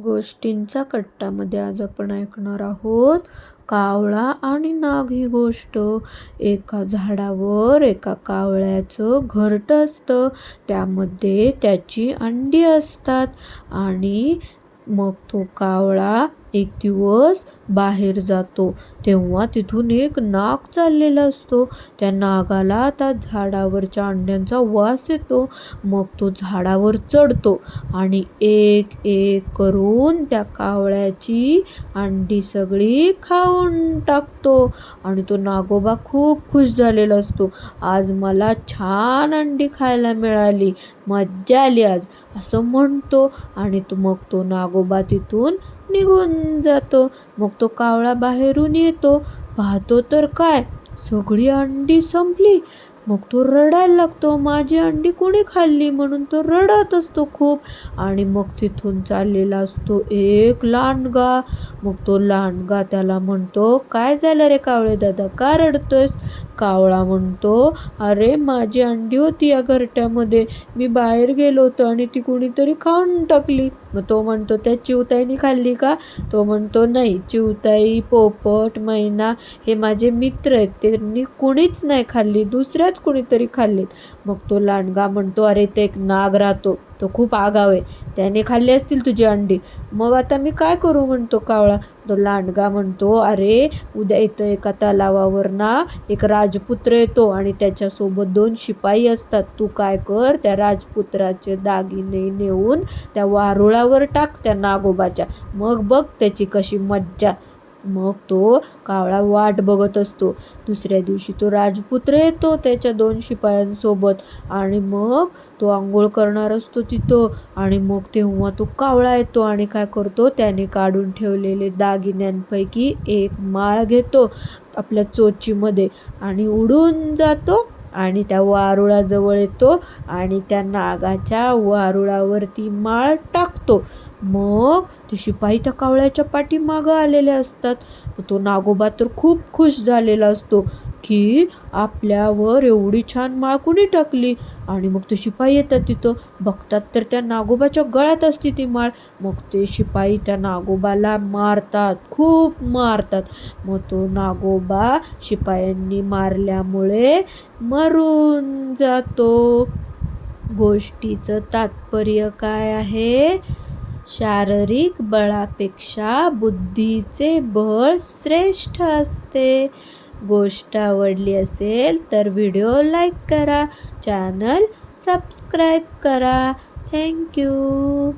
गोष्टींचा कट्टामध्ये आज आपण ऐकणार आहोत कावळा आणि नाग ही गोष्ट. एका झाडावर एका कावळ्याचं घरट असतं. त्यामध्ये त्याची अंडी असतात आणि मग तो कावळा एक दिवस बाहेर जातो. तेव्हा तिथून एक नाग चाललेला असतो. त्या नागाला त्या झाडावरच्या अंड्यांचा वास येतो. मग तो झाडावर चढतो आणि एक एक करून त्या कावळ्याची अंडी सगळी खाऊन टाकतो. आणि तो नागोबा खूप खुश झालेला असतो. आज मला छान अंडी खायला मिळाली, मज्जा आली आज, असं म्हणतो. आणि मग तो नागोबा तिथून निघून जातो. मग तो कावळा बाहेरून येतो, पाहतो तर काय, सगळी अंडी संपली. मग तो रडायला लागतो, माझी अंडी कोणी खाल्ली म्हणून तो रडत असतो खूप. आणि मग तिथून चाललेला असतो एक लांडगा. मग तो लांडगा त्याला म्हणतो, काय झालं रे कावळे दादा, का रडतोयस? कावळा म्हणतो, अरे माझी अंडी होती या घरट्यामध्ये, मी बाहेर गेलो होतो आणि ती कुणीतरी खाऊन टाकली. मग तो म्हणतो, त्या चिवताईने खाल्ली का? तो म्हणतो, नाही, चिवताई, पोपट, मैना हे माझे मित्र आहेत, त्यांनी कुणीच नाही खाल्ली, दुसऱ्याच कुणीतरी खाल्लीत. मग तो लांडगा म्हणतो, अरे ते एक नाग राहतो, तो खूप आगाव आहे, त्याने खाल्ली असतील तुझी अंडी, मग आता मी काय करू म्हणतो कावळा. तो लांडगा म्हणतो, अरे उद्या इथं एका तलावावर ना एक राजपुत्र येतो आणि त्याच्यासोबत 2 शिपाई असतात. तू काय कर, त्या राजपुत्राचे दागिने नेऊन त्या वारुळावर टाक त्या नागोबाच्या, मग बघ त्याची कशी मज्जा. मग तो कावळा वाट बघत असतो. दुसऱ्या दिवशी तो राजपुत्र येतो त्याच्या 2 शिपायांसोबत आणि मग तो आंघोळ करणार असतो तिथं. आणि मग तेव्हा तो कावळा येतो आणि काय करतो, त्याने काढून ठेवलेले दागिन्यांपैकी एक माळ घेतो आपल्या चोचीमध्ये आणि उडून जातो आणि त्या वारुळाजवळ येतो आणि त्या नागाच्या वारुळावरती माळ टाकतो. मग ते शिपाई त्या कावळ्याच्या पाठीमागं आलेले असतात. तो नागोबा तर खूप खुश झालेला असतो की आपल्यावर एवढी छान माळ कुणी टाकली. आणि मग ते शिपाई येतात तिथं, बघतात तर त्या नागोबाच्या गळ्यात असते ती माळ. मग ते शिपाई त्या नागोबाला मारतात, खूप मारतात. मग तो नागोबा शिपायांनी मारल्यामुळे मरून जातो. गोष्टीचं तात्पर्य काय आहे? शारीरिक बळापेक्षा बुद्धीचे बळ श्रेष्ठ असते. गोष्ट आवडली असेल तर व्हिडिओ लाईक करा, चॅनल सबस्क्राईब करा. थँक्यू.